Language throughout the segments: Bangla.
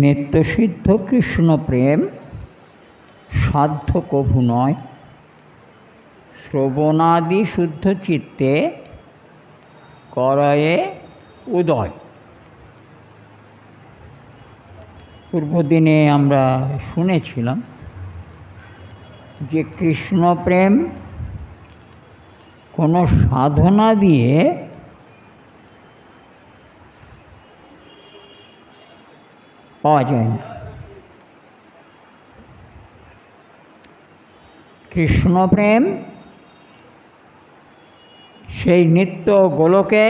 নিত্যসিদ্ধ কৃষ্ণ প্রেম সাধ্য কভু নয়, শ্রবণাদি শুদ্ধ চিত্তে করয়ে উদয়। পূর্বদিনে আমরা শুনেছিলাম যে কৃষ্ণ প্রেম কোনো সাধনা দিয়ে পাওয়া যায় না। কৃষ্ণ প্রেম সেই নিত্য গোলকে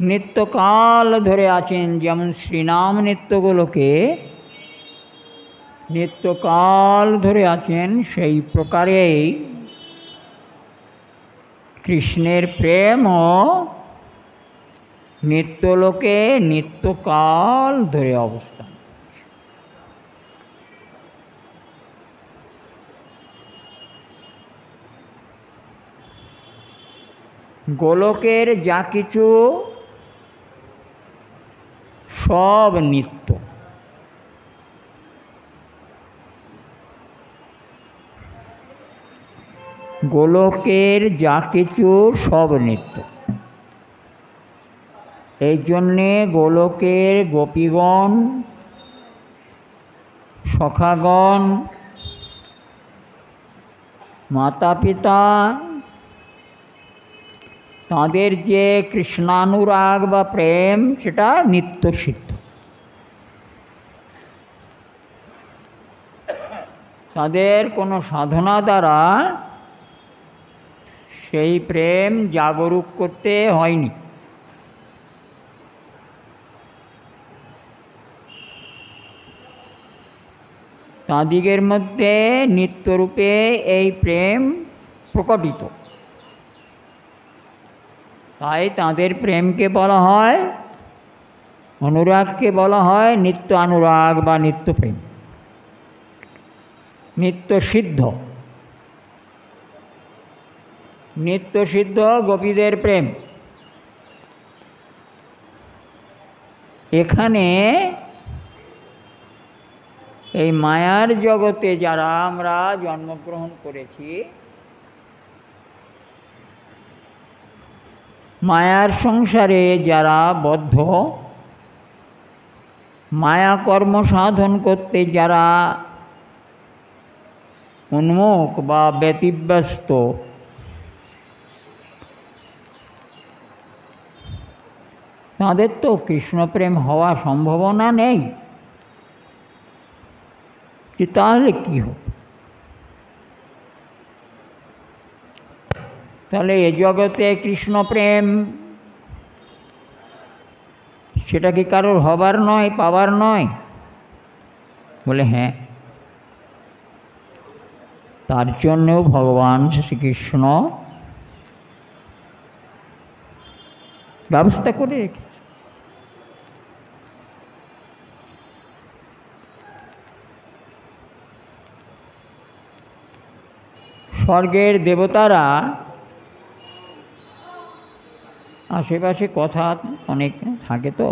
নিত্যকাল ধরে আছেন, যেমন শ্রীনাম নিত্য গোলকে নিত্যকাল ধরে আছেন, সেই প্রকারেই কৃষ্ণের প্রেমও নিত্যলোকে নিত্যকাল ধরে অবস্থান। গোলকের যা কিছু সব নিত্য, গোলকের যা কিছু সব নিত্য। এই জন্যে গোলকের গোপীগণ, সখাগণ, মাতা পিতা, তাদের যে কৃষ্ণানুরাগ বা প্রেম, সেটা নিত্য সিদ্ধ। তাদের কোনো সাধনা দ্বারা সেই প্রেম জাগরুক করতে হয়নি। তাদিগের মধ্যে নিত্যরূপে এই প্রেম প্রকটিত। তাই তাদের প্রেমকে বলা হয়, অনুরাগকে বলা হয় নিত্য অনুরাগ বা নিত্য প্রেম, নিত্য সিদ্ধ। নিত্য সিদ্ধ গোপীদের প্রেম। এখানে এই মায়ার জগতে যারা আমরা জন্মগ্রহণ করেছি, মায়ার সংসারে যারা বদ্ধ, মায়া কর্ম সাধন করতে যারা উন্মুখ বা ব্যতিব্যস্ত, তাদের তো কৃষ্ণপ্রেম হওয়া সম্ভাবনা নেই। তাহলে কি হবে? তাহলে এ জগতে কৃষ্ণপ্রেম সেটা কি কারোর হবার নয়, পাবার নয়? বলে হ্যাঁ, তার জন্যও ভগবান শ্রীকৃষ্ণ ব্যবস্থা করে রেখেছে। স্বর্গের দেবতারা, আশেপাশে কথা অনেক থাকে তো,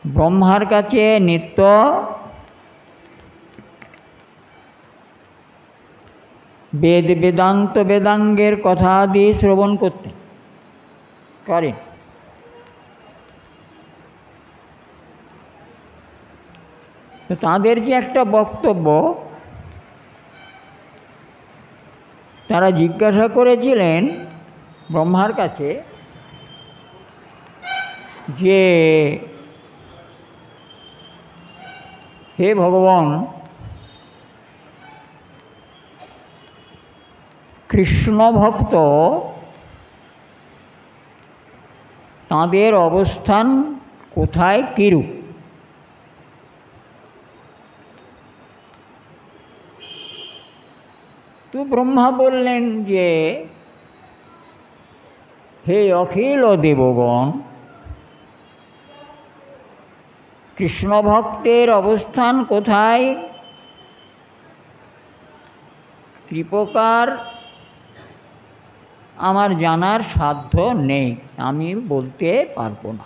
ব্রহ্মার কাছে নিত্য বেদ বেদান্ত বেদাঙ্গের কথা দিয়ে শ্রবণ করতে করেন। তো তাদের যে একটা বক্তব্য, তারা জিজ্ঞাসা করেছিলেন ব্রহ্মার কাছে যে হে ভগবান, কৃষ্ণ ভক্ত তাঁদের অবস্থান কোথায়, কিরূপ? তো ব্রহ্মা বললেন যে হে অখিল দেবগণ, কৃষ্ণ ভক্তের অবস্থান কোথায় কৃপকার আমার জানার সাধ্য নেই, আমি বলতে পারবো না।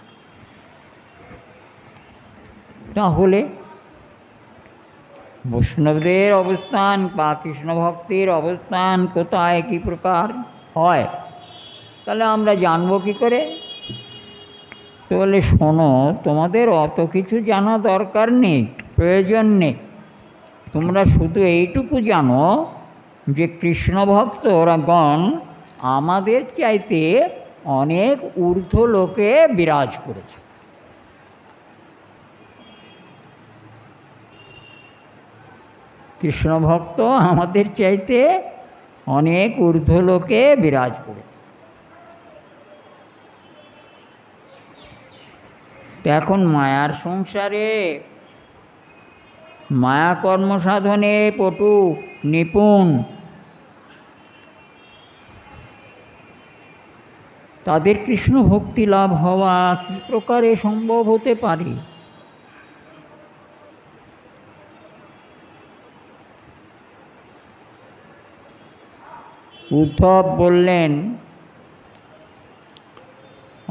তাহলে বৈষ্ণবদের অবস্থান বা কৃষ্ণ ভক্তির অবস্থান কোথায় কী প্রকার হয় তাহলে আমরা জানবো কী করে? তো বলে, শোনো, তোমাদের অত কিছু জানা দরকার নেই, প্রয়োজন নেই। তোমরা শুধু এইটুকু জানো যে কৃষ্ণ ভক্তগণ আমাদের চাইতে অনেক ঊর্ধ্ব লোকে বিরাজ করেছে। কৃষ্ণ ভক্ত আমাদের চাইতে অনেক ঊর্ধ্ব লোকে বিরাজ করেছে। তো এখন মায়ার সংসারে মায়া কর্ম সাধনে পটু নিপুণ তাদের কৃষ্ণ ভক্তি লাভ হওয়া কী প্রকারে সম্ভব হতে পারে? উদ্ধব বললেন,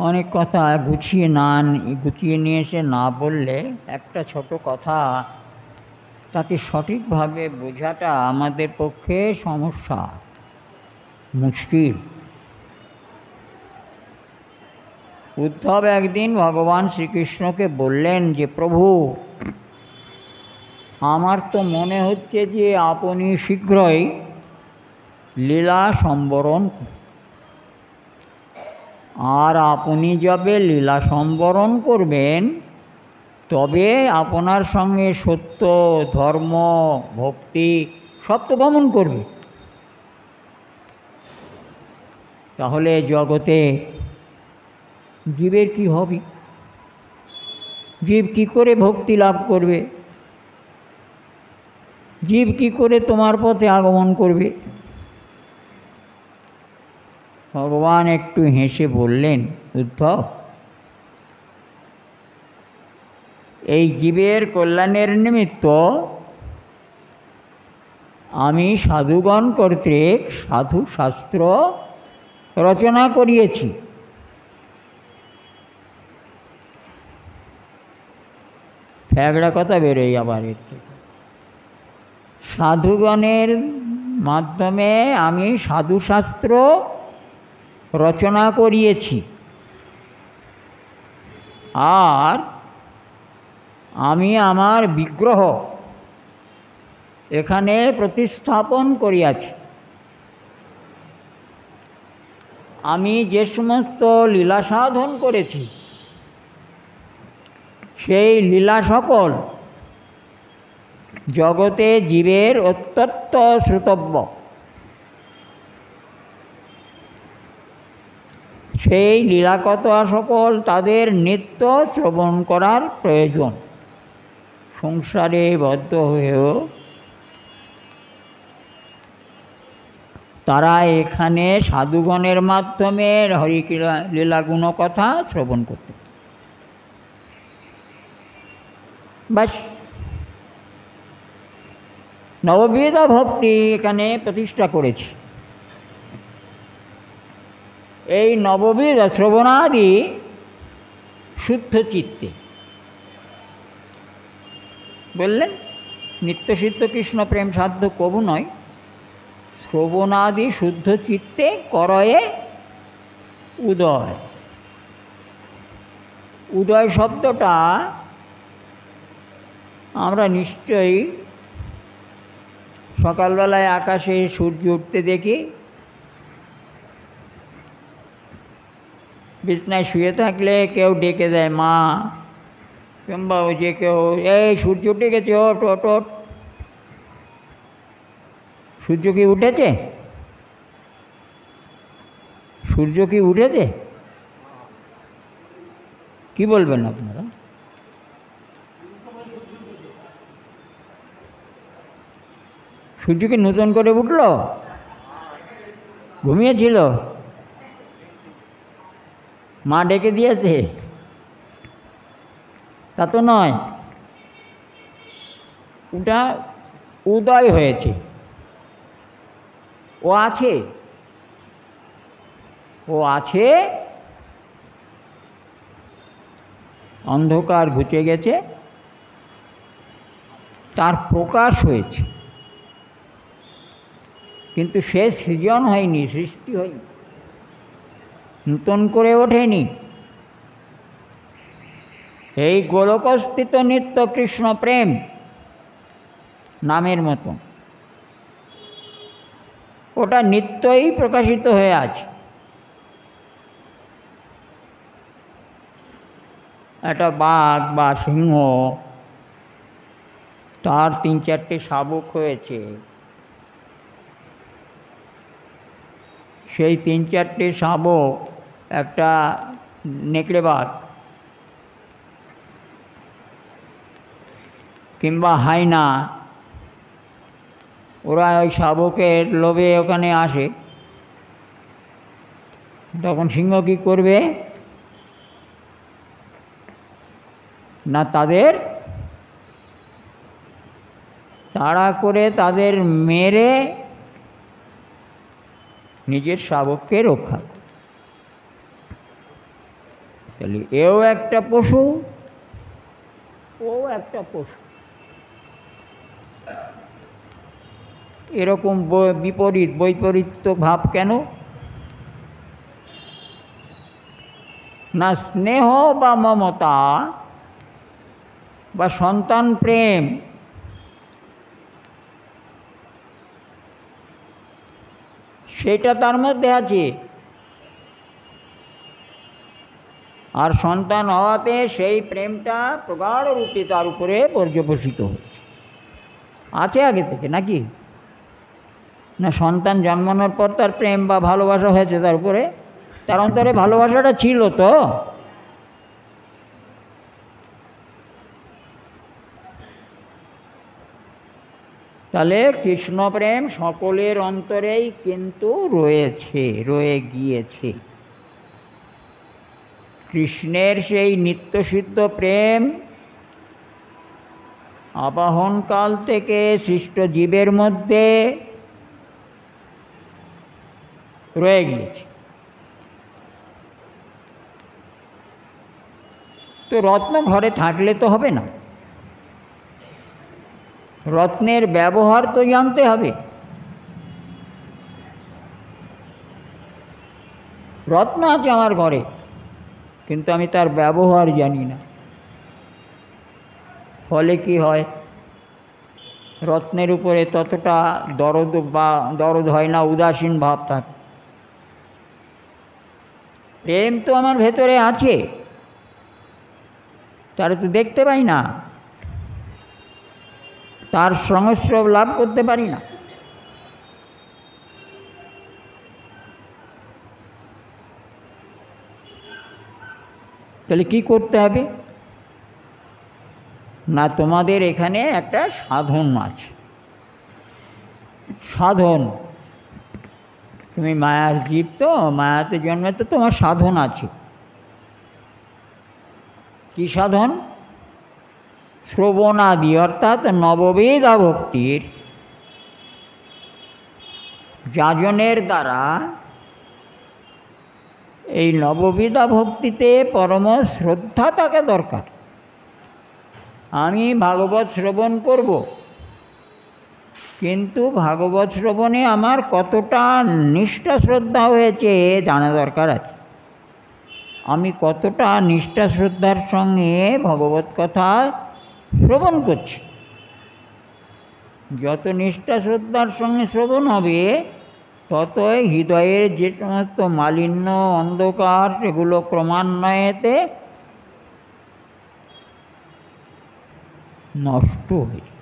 অনেক কথা গুছিয়ে নিয়ে এসে না বললে একটা ছোট কথা তাকে সঠিকভাবে বোঝাটা আমাদের পক্ষে সমস্যা, মুশকিল। উদ্ধব একদিন ভগবান শ্রীকৃষ্ণকে বললেন যে, প্রভু, আমার তো মনে হচ্ছে যে আপনি শীঘ্রই লীলা সম্বরণ, আর আপনি যবে লীলা সম্বরণ করবেন তবে আপনার সঙ্গে সত্য, ধর্ম, ভক্তি সব তো গমন করবে। তাহলে জগতে জীবের কি হবে? জীব কি করে ভক্তি লাভ করবে? জীব কি করে তোমার পথে আগমন করবে? ভগবান একটু হেসে বললেন, উদ্ধব, এই জীবের কল্যাণের নিমিত্ত আমি সাধুগণ কর্তৃক সাধু শাস্ত্র রচনা করিয়েছি। ফ্যাগড়া কথা বেরোয় আবার এর থেকে। সাধুগণের মাধ্যমে আমি সাধুশাস্ত্র রচনা করিয়েছি, আর আমি আমার বিগ্রহ এখানে প্রতিস্থাপন করিয়াছি। আমি যে সমস্ত লীলা সাধন করেছি সেই লীলা সকল জগতে জীবের অত্যন্ত শ্রুতব্য। সেই লীলাকথা সকল তাদের নিত্য শ্রবণ করার প্রয়োজন। সংসারে বদ্ধ হয়েও তারা এখানে সাধুগণের মাধ্যমে লীলাগুণ কথা শ্রবণ করতে, বাস নববিধ ভক্তি এখানে প্রতিষ্ঠা করেছি। এই নববিধ শ্রবণাদি শুদ্ধ চিত্তে বললেন, নিত্যসিদ্ধ কৃষ্ণ প্রেম সাধ্য কবু নয়, শ্রবণাদি শুদ্ধ চিত্তে করয়ে উদয়। উদয় শব্দটা আমরা নিশ্চয়ই সকালবেলায় আকাশে সূর্য উঠতে দেখি, বিছনায় শুয়ে থাকলে কেউ ডেকে দেয় মা, কিংবা ওই যে কেউ, এই সূর্য উঠে গেছে, ওট ওট ওট। সূর্য কি উঠেছে? সূর্য কি উঠেছে? কি বলবেন আপনারা? সূর্য কি নতুন করে উঠল? ঘুমিয়েছিল? মা ডেকে দিয়েছে? তা তো নয়, ওটা উদয় হয়েছে। ও আছে, ও আছে, অন্ধকার ঘুচে গেছে, তার প্রকাশ হয়েছে, কিন্তু সে সৃজন হয়নি, সৃষ্টি হয়নি, নূতন করে ওঠেনি। এই গোলকস্থিত নিত্য কৃষ্ণ প্রেম নামের মতো ওটা নিত্যই প্রকাশিত হয়ে আছে। একটা বাঘ বা সিংহ, তার 3-4টে শাবক হয়েছে, সেই 3-4টে শাবক, একটা নেকড়ে বাঘ কিংবা হায়না, ওরা ওই শাবকের লোভে ওখানে আসে। তখন সিংহ কী করবে না, তাদের তাড়া করে তাদের মেরে নিজের শাবককে রক্ষা করে। তাহলে এও একটা পশু, ও একটা পশু। এরকম বিপরীত বৈপরীত্য ভাব কেন? না স্নেহ বা মমতা বা সন্তান প্রেম সেটা তার মধ্যে আছে, আর সন্তান হওয়াতে সেই প্রেমটা প্রগাঢ় রূপে তার উপরে পর্যবসিত হয়েছে, আছে আগে থেকে নাকি? না সন্তান জন্মানোর পর তার প্রেম বা ভালোবাসা হয়েছে তার উপরে? তার অন্তরে ভালোবাসাটা ছিল তো। তাহলে কৃষ্ণপ্রেম সকলের অন্তরেই কিন্তু রয়েছে, রয়ে গিয়েছে। কৃষ্ণের সেই নিত্যসিদ্ধ প্রেম আবাহনকাল থেকে সৃষ্ট জীবের মধ্যে রয়ে গিয়েছে। তো রত্ন ঘরে থাকলে তো হবে না, রত্নের ব্যবহার তো জানতে হবে। রত্ন আছে আমার ঘরে, কিন্তু আমি তার ব্যবহার জানি না, ফলে কি হয়, রত্নের উপরে ততটা দরদ হয় না, উদাসীন ভাব থাকে। প্রেম তো আমার ভেতরে আছে, তার তো দেখতে পাই না, তার সংস্রব লাভ করতে পারি না। তাহলে কি করতে হবে না, তোমাদের এখানে একটা সাধন আছে। সাধন, তুমি মায়ার জীব, তো মায়াতে জন্মে তো তোমার সাধন আছে। কি সাধন? শ্রবণাদি, অর্থাৎ নববিধা ভক্তির যাজনের দ্বারা এই নববিধা ভক্তিতে পরম শ্রদ্ধা থাকা দরকার। আমি ভাগবত শ্রবণ করব, কিন্তু ভাগবত শ্রবণে আমার কতটা নিষ্ঠা শ্রদ্ধা হয়েছে জানা দরকার আছে। আমি কতটা নিষ্ঠা শ্রদ্ধার সঙ্গে ভগবত কথা শ্রবণ করছি। যত নিষ্ঠা শ্রদ্ধার সঙ্গে শ্রবণ হবে, ততই হৃদয়ের যে সমস্ত মালিন্য, অন্ধকার, সেগুলো ক্রমান্বয়েতে নষ্ট হয়ে যায়।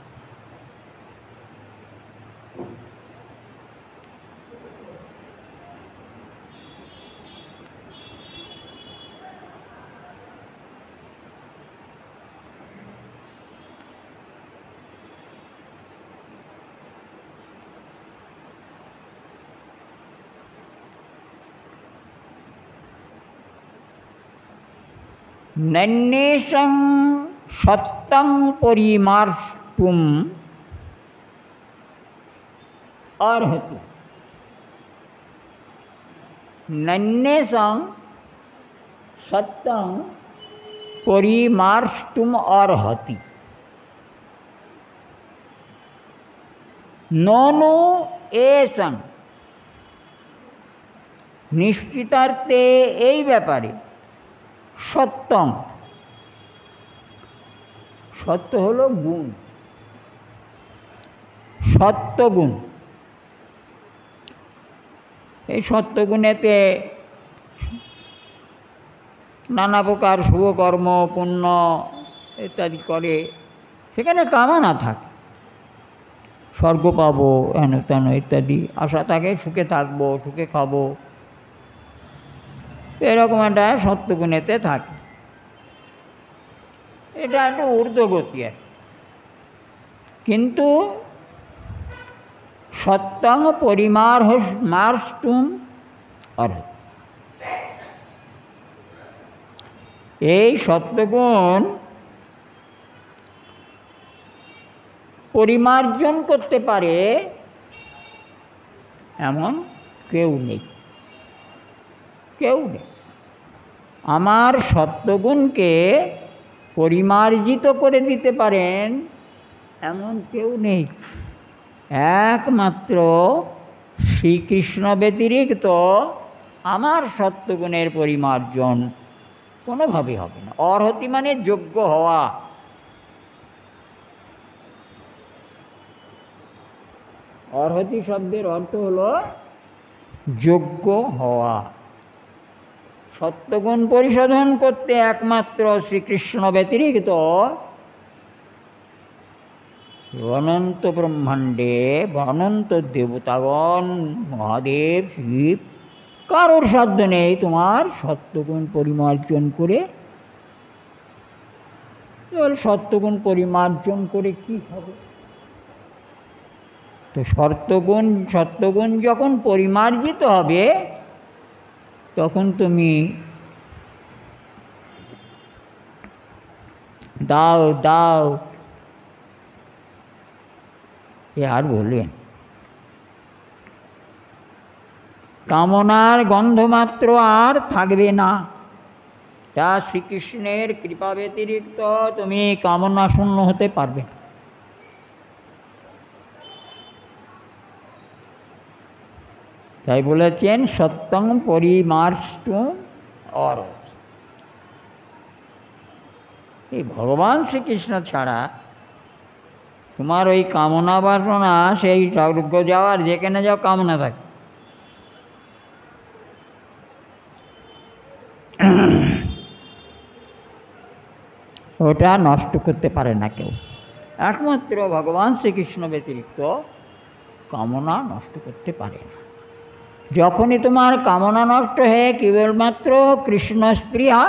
নন্যেষাং সত্যং পরিমার্ষ্টুম অর্হতি। নন্যেষাং সত্যং পরিমার্ষ্টুম অর্হতি। ননু এসং, নিশ্চিতার্থে এই ব্যাপারে সত্যম, সত্য হলো গুণ, সত্যগুণ। এই সত্যগুণেতে নানা প্রকার শুভকর্ম পুণ্য ইত্যাদি করে, সেখানে কামনা থাকে, স্বর্গ পাবো হেন তেন ইত্যাদি আশা থাকে, সুখে থাকবো, সুখে খাবো, এরকম একটা সত্যগুণেতে থাকে। এটা একটা ঊর্ধ্বগতি আর। কিন্তু সত্যং পরিমার্ষ্টুম অর্হতি, এই সত্যগুণ পরিমার্জন করতে পারে এমন কেউ নেই, কেউ নেই। আমার সত্যগুণকে পরিমার্জিত করে দিতে পারেন এমন কেউ নেই। একমাত্র শ্রীকৃষ্ণ ব্যতিরিক্ত আমার সত্যগুণের পরিমার্জন কোনোভাবেই হবে না। অর্হতি মানে যোগ্য হওয়া। অর্হতি শব্দের অর্থ হলো যোগ্য হওয়া। সত্যগুণ পরিশোধন করতে একমাত্র শ্রীকৃষ্ণ ব্যতিরিক্ত অনন্ত ব্রহ্মাণ্ডে অনন্ত দেবতাগণ, মহাদেব, শিব, কারোর সাধ্য নেই তোমার সত্যগুণ পরিমার্জন করে। সত্যগুণ পরিমার্জন করে কি হবে? তো সত্যগুণ যখন পরিমার্জিত হবে তখন তুমি দাও দাও এ আর বলবেন, কামনার গন্ধমাত্র আর থাকবে না। তা শ্রীকৃষ্ণের কৃপা ব্যতিরিক্ত তুমি কামনা শূন্য হতে পারবে না। তাই বলেছেন সত্যং পরিমার্ষ্টুম অর্হতি। এই ভগবান শ্রীকৃষ্ণ ছাড়া তোমার ওই কামনা বাসনা, সেই স্বর্গ যাওয়ার যেখানে যাও কামনা থাকে, ওটা নষ্ট করতে পারে না কেউ। একমাত্র ভগবান শ্রীকৃষ্ণ ব্যতিরিক্ত কামনা নষ্ট করতে পারে না। যখনই তোমার কামনা নষ্ট হয়ে কেবলমাত্র কৃষ্ণ স্পৃহা,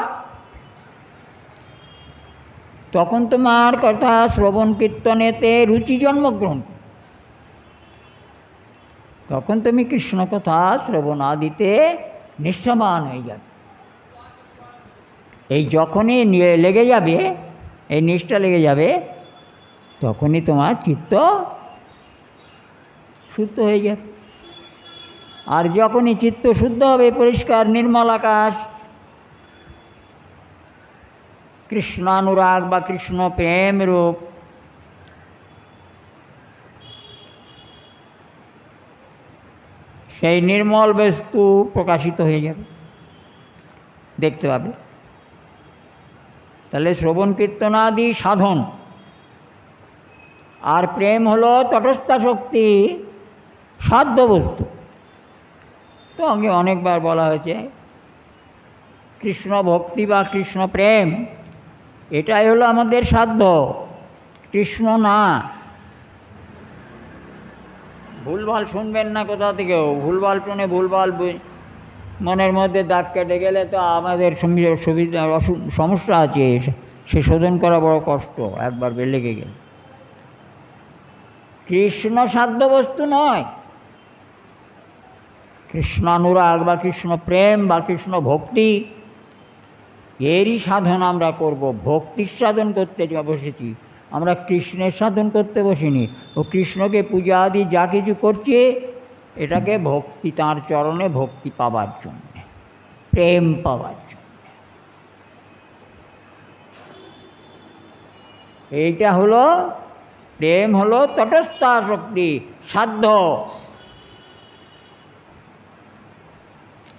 তখন তোমার কথা শ্রবণ কীর্তনেতে রুচি জন্মগ্রহণ, তখন তুমি কৃষ্ণ কথা শ্রবণ আদিতে নিষ্ঠাবান হয়ে যাবে। এই যখনই লেগে যাবে, এই নিষ্ঠা লেগে যাবে, তখনই তোমার চিত্ত শুদ্ধ হয়ে যাবে। আর যখনই চিত্ত শুদ্ধ হবে, পরিষ্কার নির্মল আকাশ, কৃষ্ণানুরাগ বা কৃষ্ণ প্রেম রূপ সেই নির্মল বস্তু প্রকাশিত হয়ে যাবে, দেখতে পাবে। তাহলে শ্রবণ কীর্তনাদি সাধন, আর প্রেম হলো তটস্থা শক্তি, সাধ্য বস্তু। তো আগে অনেকবার বলা হয়েছে কৃষ্ণ ভক্তি বা কৃষ্ণ প্রেম এটাই হলো আমাদের সাধ্য, কৃষ্ণ না। ভুলভাল শুনবেন না কোথা থেকেও, ভুলভাল শুনে ভুলভাল মনের মধ্যে দাগ কেটে গেলে তো আমাদের সুবিধা সমস্যা আছে, সে শোধন করা বড় কষ্ট একবার লেগে গেলে। কৃষ্ণ সাধ্য বস্তু নয়। কৃষ্ণানুরাগ বা কৃষ্ণ প্রেম বা কৃষ্ণ ভক্তি এরই সাধন আমরা করব। ভক্তির সাধন করতে বসেছি আমরা, কৃষ্ণের সাধন করতে বসিনি। ও কৃষ্ণকে পূজা আদি যা কিছু করছে এটাকে ভক্তি, তাঁর চরণে ভক্তি পাবার জন্য, প্রেম পাবার জন্য। এইটা হলো প্রেম হলো তটস্থ শক্তি, সাধ্য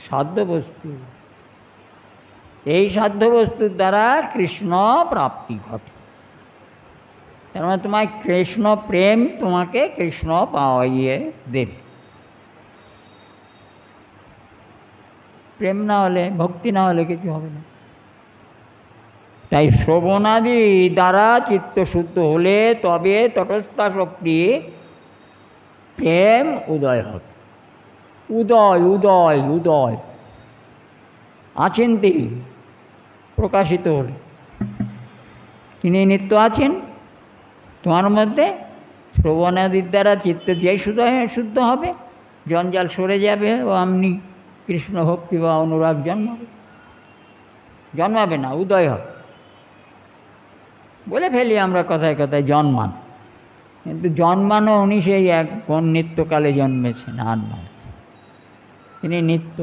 সাধ্য বস্তু। এই সাধ্য বস্তুর দ্বারা কৃষ্ণ প্রাপ্তি ঘটে। তার মানে তোমায় কৃষ্ণ প্রেম তোমাকে কৃষ্ণ পাওয়াইয়ে দেবে। প্রেম না হলে, ভক্তি না হলে কিছু হবে না। তাই শ্রবণাদি দ্বারা চিত্ত শুদ্ধ হলে তবে তটস্থ শক্তি প্রেম উদয় হবে। উদয় উদয় উদয় আছেন তিনি, প্রকাশিত হলে তিনি নিত্য আছেন তোমার মধ্যে। শ্রবণাদির দ্বারা চিত্ত যে শুদ্ধ হবে, জঞ্জাল সরে যাবে ও আমনি কৃষ্ণ ভক্তি বা অনুরাগ জন্মাবে না, উদয় হবে। বলে ফেলি আমরা কথায় কথায় জন্মান, কিন্তু জন্মানো উনি সেই এক কোন নিত্যকালে জন্মেছেন, আর নয়, তিনি নিত্য।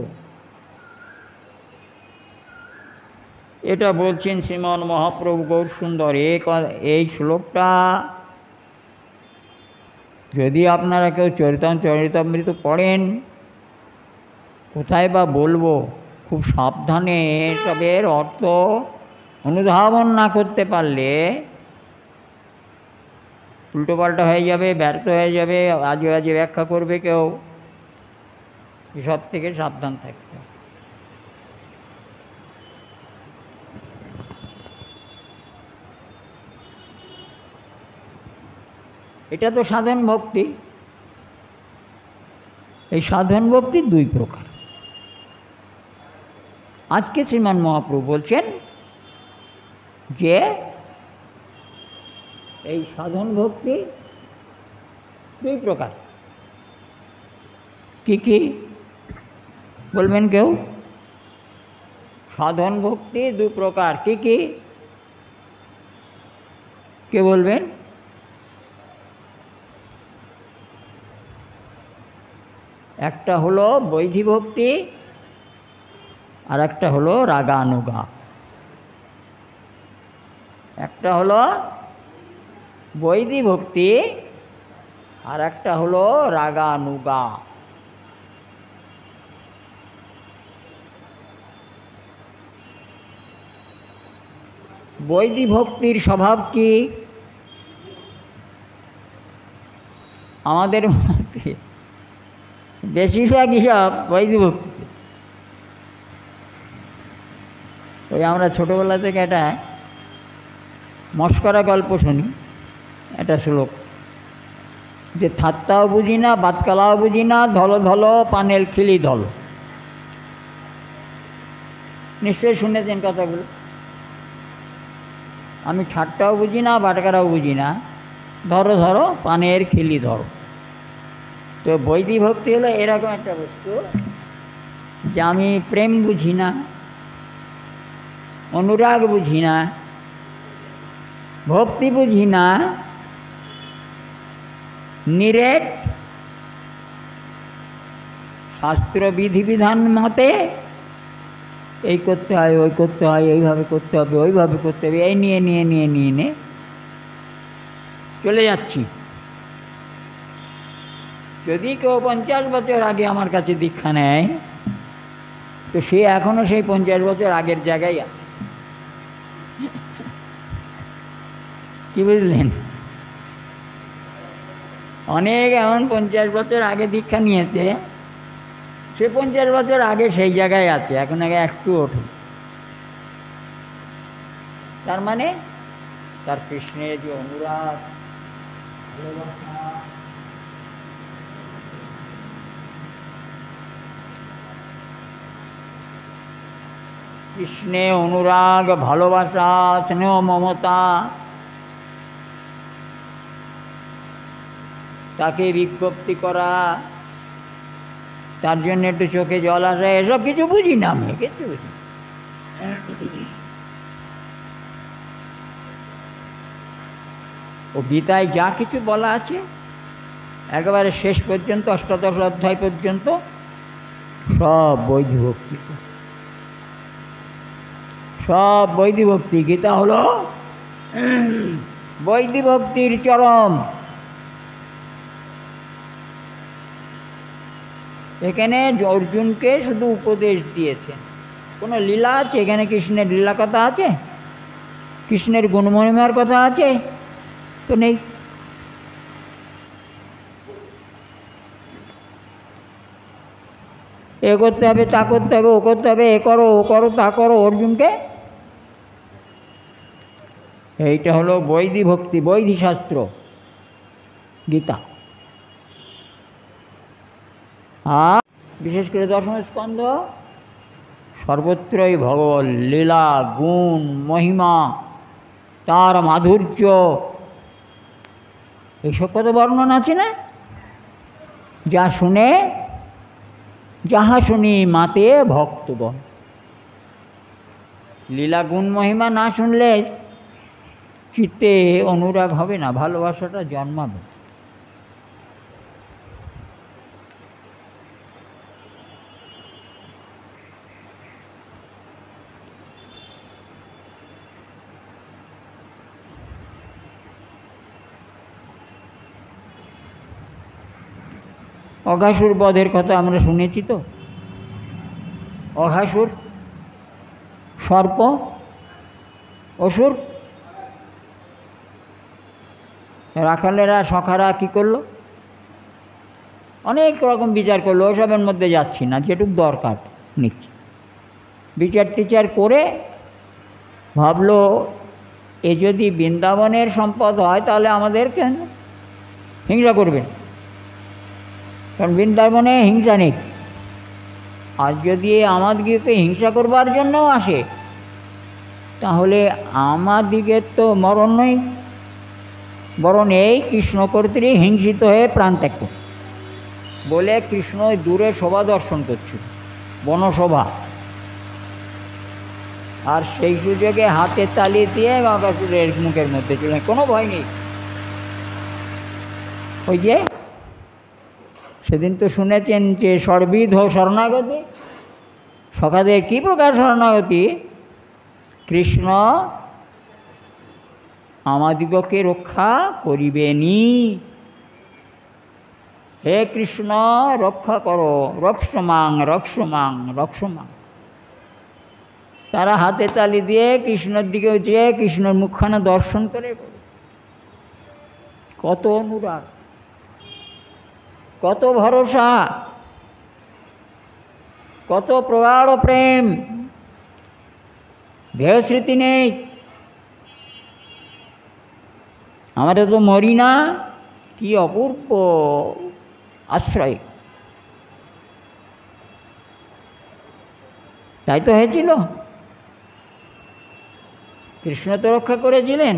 এটা বলছেন শ্রীমন মহাপ্রভু গৌরসুন্দর। এই শ্লোকটা যদি আপনারা কেউ চরিতামৃত পড়েন, কোথায় বা বলবো, খুব সাবধানে এসবের অর্থ অনুধাবন না করতে পারলে উল্টোপাল্টা হয়ে যাবে, ব্যর্থ হয়ে যাবে, আজে বাজে ব্যাখ্যা করবে কেউ। এসব থেকে সাবধান থাকতে হবে। এটা তো সাধন ভক্তি। এই সাধন ভক্তি দুই প্রকার। আজকে শ্রীমান মহাপ্রভু বলছেন যে এই সাধন ভক্তি দুই প্রকার। কি কি বলবেন কেউ? সাধন ভক্তি দুই প্রকার। কি কি কে বলবেন? একটা হলো বৈধি ভক্তি, আর একটা হলো রাগানুগা। একটা হলো বৈধি ভক্তি, আর একটা হলো রাগানুগা। বৈধি ভক্তির স্বভাব কি? আমাদের মধ্যে বেশিরভাগই সব বৈধি ভক্তি। ওই আমরা ছোটোবেলা থেকে একটা মস্করা গল্প শুনি, একটা শ্লোক, যে থাত্তাও বুঝি না, বাতকালাও বুঝি না, ধলো ধলো পানেল খিলি ধলো। নিশ্চয়ই শুনেছেন কথাগুলো। আমি ঠাট্টাও বুঝি না, বাটকারাও বুঝি না, ধরো ধরো পানের খিলি ধরো। তো বৈধি ভক্তি হলো এরকম একটা বস্তু যে আমি প্রেম বুঝি না, অনুরাগ বুঝি না, ভক্তি বুঝি না, নিরেট শাস্ত্র বিধিবিধান মতে এই করতে হয়, ওই করতে হয়, এইভাবে করতে হবে, ওইভাবে করতে হবে, এই নিয়ে নিয়ে নিয়ে নিয়ে নিয়ে চলে যাচ্ছি। যদি কেউ 50 বছর আগে আমার কাছে দীক্ষা নেয়, তো সে এখনো সেই 50 বছর আগের জায়গায় আছে। কি বুঝলেন? অনেক এমন 50 বছর আগে দীক্ষা নিয়েছে, সে 50 বছর আগে সেই জায়গায় আছে, এখন আগে একটু ওঠে। তার মানে তার কৃষ্ণের যে অনুরাগ, ভালোবাসা, কৃষ্ণে অনুরাগ, ভালোবাসা, স্নেহ, মমতা, তাকে বিজ্ঞপ্তি করা, তার জন্য একটু চোখে জল আসে, এসব কিছু বুঝি না আমি, কিছু বুঝি। ও গীতায় যা কিছু বলা আছে একেবারে শেষ পর্যন্ত, অষ্টাদশ অধ্যায় পর্যন্ত, সব বৈধি ভক্তি, সব বৈধি ভক্তি। গীতা হলো বৈদিক ভক্তির চরম। এখানে অর্জুনকে শুধু উপদেশ দিয়েছেন। কোনো লীলা আছে এখানে? কৃষ্ণের লীলা কথা আছে? কৃষ্ণের গুণমহিমার কথা আছে? তো নেই। এ করতে হবে, তা করতে হবে, ও করতে হবে, এ করো, ও করো, তা করো অর্জুনকে। এইটা হলো বৈদিক ভক্তি, বৈদিক শাস্ত্র, গীতা। আর বিশেষ করে দশম স্কন্ধ সর্বত্রই ভগবত লীলা, গুণ, মহিমা, তার মাধুর্য, এইসব কত বর্ণনা আছে না? যাহা শুনি মাতে ভক্তগণ। লীলা, গুণ, মহিমা না শুনলে চিত্তে অনুরাগ হবে না, ভালোবাসাটা জন্মাবে। অঘাসুর বধের কথা আমরা শুনেছি তো। অঘাসুর সর্প, অসুর, রাখালেরা সখারা কি করলো? অনেক রকম বিচার করলো, ওসবের মধ্যে যাচ্ছি না, যেটুক দরকার নিচ্ছি। বিচার টিচার করে ভাবলো এ যদি বৃন্দাবনের সম্পদ হয় তাহলে আমাদের কেন হিংসা করবেন, কারণ বৃন্দাবনে হিংসা নেই। আর যদি আমাদিগকে হিংসা করবার জন্যও আসে তাহলে আমাদিগের তো মরণ নেই, বরং এই কৃষ্ণ কর্তৃ হিংসিত হয়ে প্রাণ ত্যাগ করত বলে কৃষ্ণ দূরে শোভা দর্শন করছিল, বনশোভা। আর সেই সুযোগে হাতে তালি দিয়ে অঘাসুরের মুখের মধ্যে ছিলেন, কোনো ভয় নেই। ওই যে সেদিন তো শুনেছেন যে সর্বিধ শরণাগতি, সখাদের কী প্রকার শরণাগতি? কৃষ্ণ আমাদিগকে রক্ষা করিবেনি, হে কৃষ্ণ রক্ষা করো, রক্ষমাং রক্ষমাং রক্ষমাং। তারা হাতে তালি দিয়ে কৃষ্ণের দিকে চেয়ে কৃষ্ণের মুখখানা দর্শন করে। কত অনুরাগ, কত ভরসা, কত প্রগাঢ় প্রেম, দেহস্মৃতি নেই। আমরা তো মরি না, কি অপূর্ব আশ্রয়। তাই তো হয়েছিল, কৃষ্ণ তো রক্ষা করেছিলেন।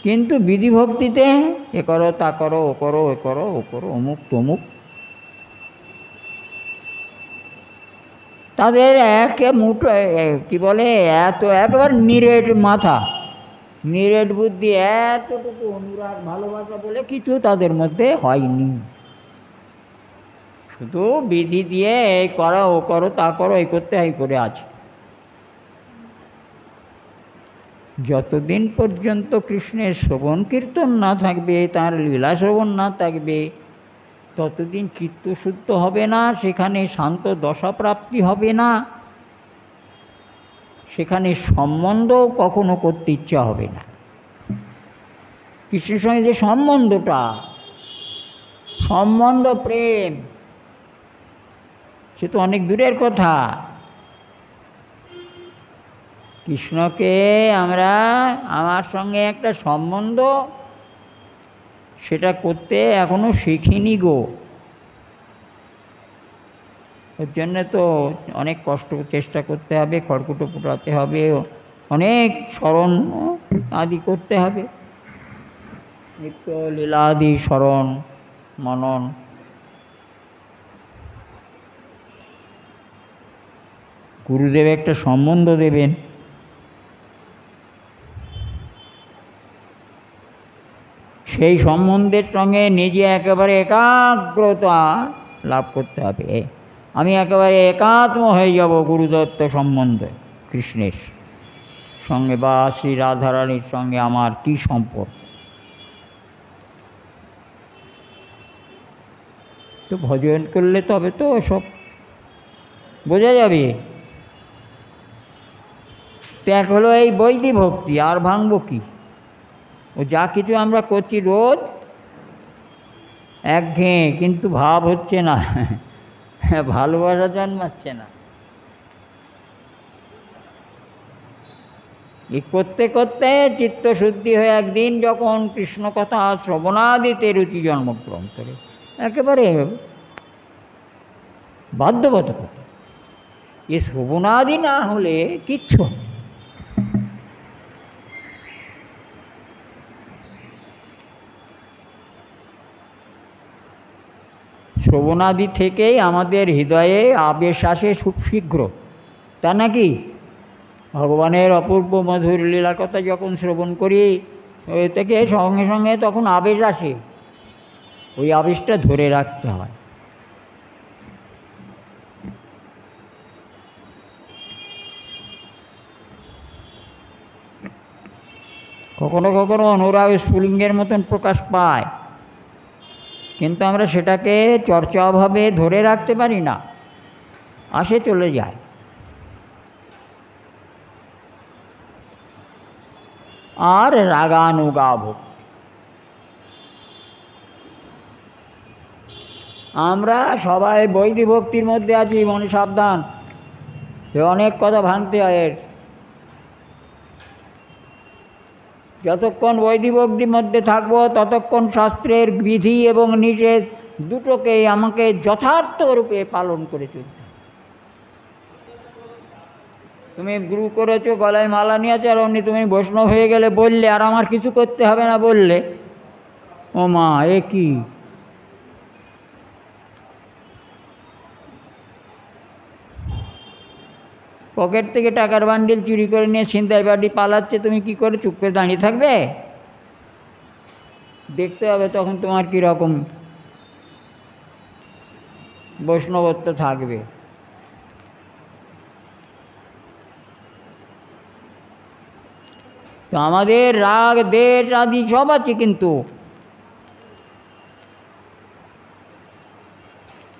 কিন্তু বিধিভক্তিতে এ করো, তা করো, ও করো, এ করো, ও করো, অমুক তমুক, তাদের একে মুঠো কি বলে, এত একেবারে নিরেট মাথা, নিরেট বুদ্ধি, এতটুকু অনুরাগ ভালোবাসা বলে কিছু তাদের মধ্যে হয়নি। শুধু বিধি দিয়ে এই করো, ও করো, তা করো, এই করতে এই করে আছে। যতদিন পর্যন্ত কৃষ্ণের শ্রবণ কীর্তন না থাকবে, তার লীলা শ্রবণ না থাকবে, ততদিন চিত্তশুদ্ধ হবে না, সেখানে শান্ত দশা প্রাপ্তি হবে না, সেখানে সম্বন্ধ কখনো করতে ইচ্ছা হবে না। কৃষ্ণের সঙ্গে যে সম্বন্ধটা, সম্বন্ধ প্রেম, সে তো অনেক দূরের কথা। কৃষ্ণকে আমরা, আমার সঙ্গে একটা সম্বন্ধ, সেটা করতে এখনো শিখিনি গো। ওর জন্যে তো অনেক কষ্ট চেষ্টা করতে হবে, খড়কুটো ফুটাতে হবে, অনেক স্মরণ আদি করতে হবে, নিত্য লীলাদি স্মরণ মনন। গুরুদেব একটা সম্বন্ধ দেবেন, সেই সম্বন্ধের সঙ্গে নিজে একেবারে একাগ্রতা লাভ করতে হবে। আমি একেবারে একাত্ম হয়ে যাব গুরুদত্ত সম্বন্ধে, কৃষ্ণের সঙ্গে বা শ্রী রাধারানীর সঙ্গে আমার কী সম্পর্ক। তো ভজন করলে তবে তো সব বোঝা যাবে। ত্যাগ হলো এই বৈদিক ভক্তি, আর ভাঙব কি? ও যা কিছু আমরা করছি রোজ একঘেয়ে, কিন্তু ভাব হচ্ছে না, ভালোবাসা জন্মাচ্ছে না। এই করতে করতে চিত্তশুদ্ধি হয়ে একদিন যখন কৃষ্ণ কথা শ্রবণাদিতে রুচি জন্মগ্রহণ করে, একেবারে বাধ্যবাধকতা। এ শ্রবণাদি না হলে কিচ্ছু। শ্রবণাদি থেকেই আমাদের হৃদয়ে আবেশ আসে খুব শীঘ্র, তা নাকি? ভগবানের অপূর্ব মধুর লীলা কথা যখন শ্রবণ করি, ওই থেকে সঙ্গে সঙ্গে তখন আবেশ আসে। ওই আবেশটা ধরে রাখতে হয়। কখনো কখনো অনুরাগ স্ফুলিঙ্গের মতন প্রকাশ পায়, কিন্তু আমরা সেটাকে চর্চাভাবে ধরে রাখতে পারি না, আসে চলে যায়। আর রাগানুগা ভক্তি, আমরা সবাই বৈদিক ভক্তির মধ্যে আছি, মনে সাবধান, অনেক কথা ভাঙতে হয়। এর যতক্ষণ বৈদিক ভক্তির মধ্যে থাকবো ততক্ষণ শাস্ত্রের বিধি এবং নিষেধ দুটোকেই আমাকে যথার্থ রূপে পালন করে চলতে। তুমি গুরু করেছো, গলায় মালা নিয়েছো, আর অমনি তুমি বৈষ্ণব হয়ে গেলে বললে আর আমার কিছু করতে হবে না বললে, ও মা এ কি? পকেট থেকে টাকার বান্ডিল চুরি করে নিয়ে ছিনতাই বাড়ি পালাচ্ছে, তুমি কি করে চুপ করে দাঁড়িয়ে থাকবে? দেখতে হবে তখন তোমার কীরকম বৈষ্ণবত্ব থাকবে। তো আমাদের রাগ দেশ আদি সব আছে, কিন্তু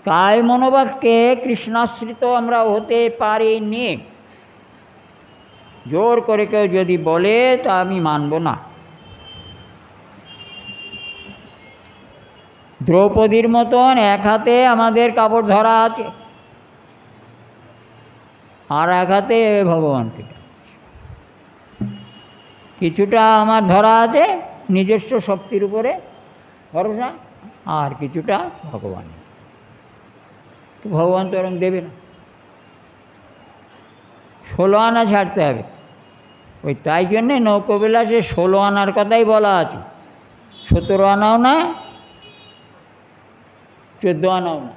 কায় মনোবাক্যে কৃষ্ণাশ্রিত আমরা হতে পারিনি। জোর করে কেউ যদি বলে তা আমি মানব না। দ্রৌপদীর মতন এক হাতে আমাদের কাপড় ধরা আছে, আর এক হাতে ভগবানকে। কিছুটা আমার ধরা আছে নিজস্ব শক্তির উপরে ভরসা, আর কিছুটা ভগবান। ভগবান তো এরকম দেবে না, 16 আনা ছাড়তে হবে। ওই তাই জন্যে নৌকবিলাসে 16 আনার কথাই বলা আছে, 17 আনাও না, 14 আনাও না।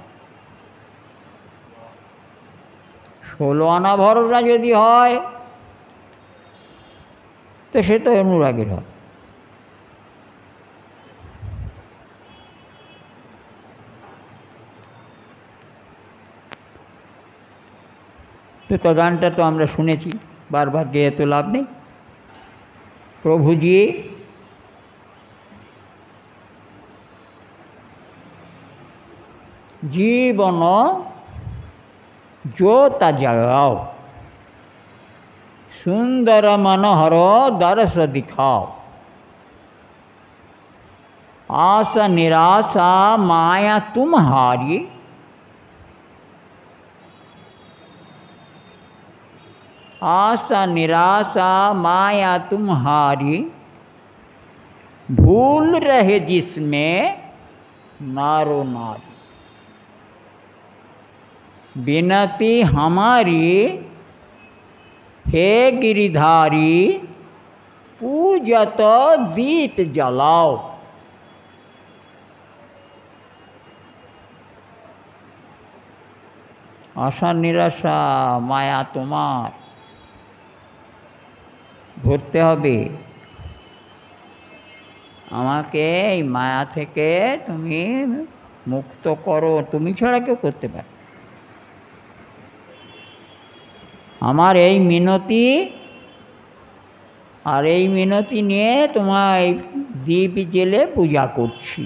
16 আনা ভরসা যদি হয় তো সে তো অনুরাগের হয়। তো গানটা তো আমরা শুনেছি, বারবার গেয়ে তো লাভ নেই। প্রভুজি জীবন জোতা জগাও, सुंदर मनोहर दरस दिखाओ, आशा निराशा माया तुम्हारी, आशा निराशा माया तुम्हारी, भूल रहे जिसमें नारो नारी, विनती हमारी हे गिरिधारी, पूजत दीप जलाओ। आशा निराशा माया তোমার ধরতে হবে। আমাকে এই মায়া থেকে তুমি মুক্ত করো, তুমি ছাড়া কেউ করতে পারে। আমার এই মিনতি আর এই মিনতি নিয়ে তোমায় দীপ জেলে পূজা করছি।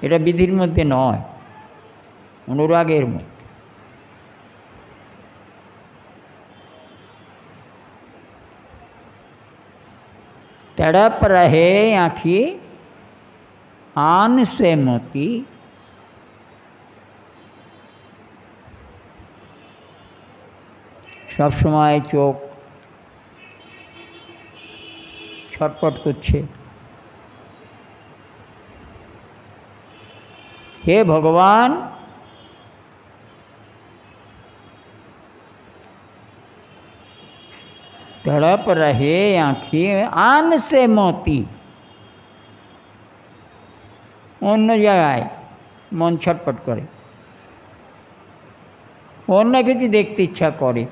এটা বিধির মধ্যে নয়, অনুরাগের মধ্যে। तड़प रहे आँखी आन से मोती, सब समय चोख छटपट करछे। हे भगवान, तड़प रहे आँखें आन से मोती। অন্য জায়গায় মন ছটপট করে, অন্য কিছু দেখতে ইচ্ছা করে।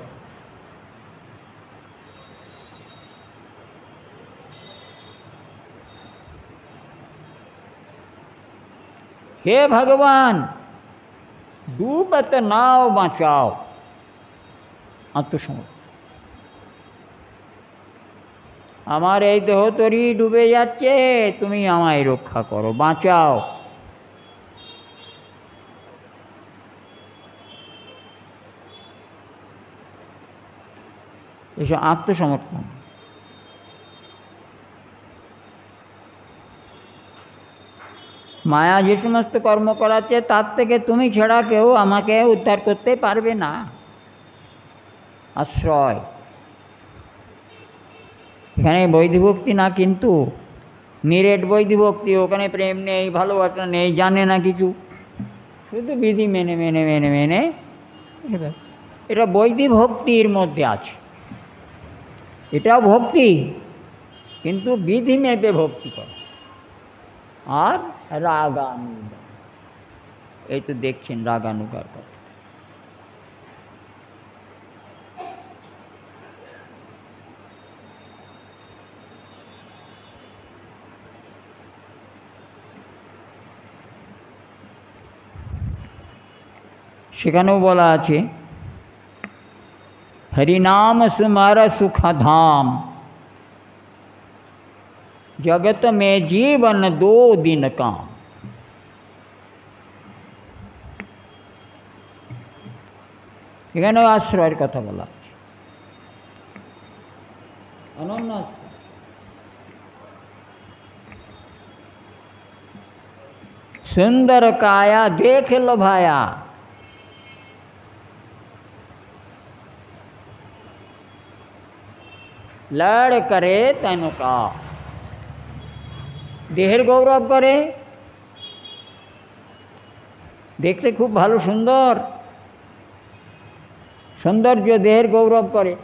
हे भगवान, डूबत नाव বাঁচাও। আত্মসমর্পণ। আমার এই দেহ তরি ডুবে যাচ্ছে, তুমি আমায় রক্ষা করো, বাঁচাও। এসব আত্মসমর্পণ। মায়া যে সমস্ত কর্ম করাচ্ছে তার থেকে তুমি ছাড়া কেউ আমাকে উদ্ধার করতে পারবে না। আশ্রয়। এখানে বৈধভক্তি না, কিন্তু নিরেট বৈধভক্তি। ওখানে প্রেম নেই, ভালোবাসা নেই, জানে না কিছু, শুধু বিধি মেনে মেনে মেনে মেনে। এটা বৈধভক্তির মধ্যে আছে। এটাও ভক্তি, কিন্তু বিধি মেপে ভক্তি করে। আর রাগানুগা, এই তো দেখছেন রাগানুগার কথা। সেখানেও বলা আছে, हरिनाम स्मर सुख धाम, जगत में जीवन 2 दिन काम। এখানেও আশ্রয়ের কথা বলা আছে। অনন্য सुंदर काया देख लो भाया, लड़ करे तनु का। देहेर गौरव करे, देखते खूब भालो सुंदर, सौंदर्य देहेर गौरव करे।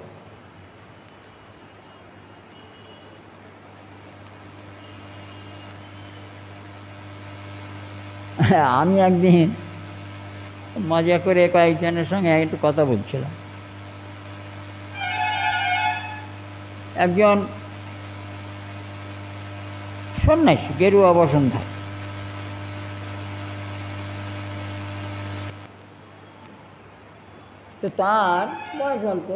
আমি একদিন মজা করে কয়েকজনের সঙ্গে একটু কথা বলছিলাম। একজন সন্ন্যাসী, গেরুয়া বসন্ত, তো তার বয়স অল্প।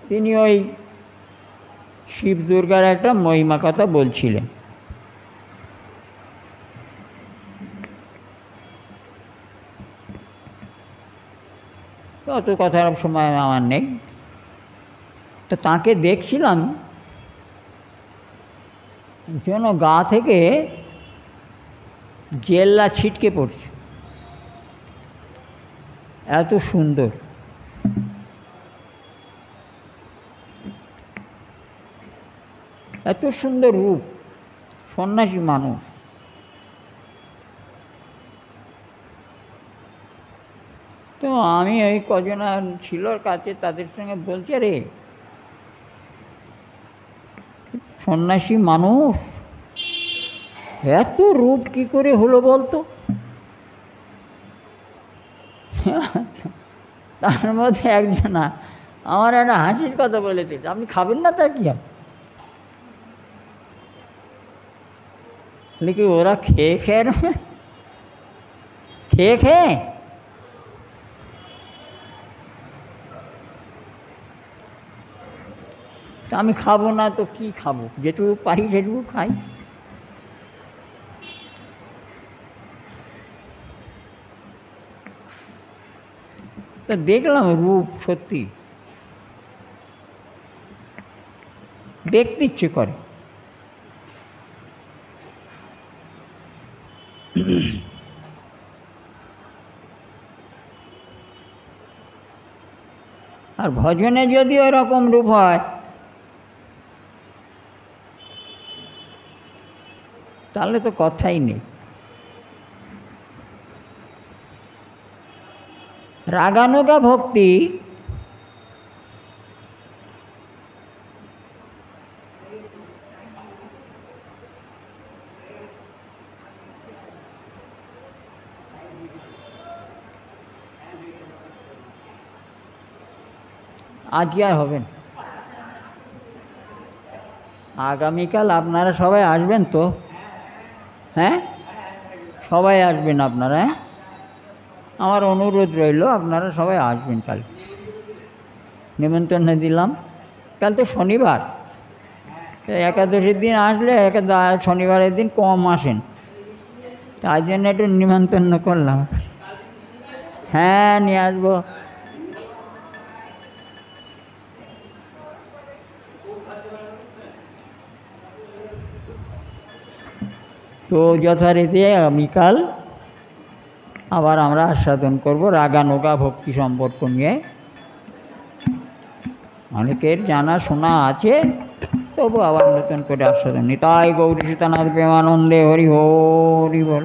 তিনি ওই শিব দুর্গার একটা মহিমা কথা বলছিলেন। অত কথার সময় আমার নেই। তো তাকে দেখছিলাম যেন গা থেকে জেল্লা ছিটকে পড়ছে, এত সুন্দর। এত সুন্দর রূপ, সন্ন্যাসী মানুষ। তো আমি ওই কজন ছিল কাছে, তাদের সঙ্গে বলছি, রে সন্ন্যাসী মানুষ, এত রূপ কি করে হলো বলতো? তার মধ্যে একজন আমার একটা হাসির কথা বলেছে, আপনি খাবেন না তার কি হবে? लेकिन ওরা খেয়ে খেয়ে খেয়ে খেয়ে তা আমি খাবো না তো কি খাবো, যেটুকু পারি সেটুকু খাই। তা দেখলাম রূপ সত্যি দেখতে ইচ্ছে করে। আর ভজনে যদি ওরকম রূপ হয় তাহলে তো কথাই নেই। রাগানুগা ভক্তি আজকে আর হবে না। আগামীকাল আপনারা সবাই আসবেন তো? হ্যাঁ, সবাই আসবেন আপনারা। হ্যাঁ, আমার অনুরোধ রইল আপনারা সবাই আসবেন। কাল নিমন্ত্রণ দিলাম। কাল তো শনিবার, একাদশীর দিন আসলে শনিবারের দিন কম আসেন, তাই জন্য একটু নিমন্ত্রণ করলাম। হ্যাঁ, নিয়ে আসবো। তো যথারীতি আগামীকাল আবার আমরা আস্বাদন করব রাগানুগা ভক্তি সম্পর্ক নিয়ে। অনেকের জানা শোনা আছে, তবু আবার নতুন করে আস্বাদন। নিতাই গৌরী সীতানাথ প্রেমানন্দে হরি হরি বল।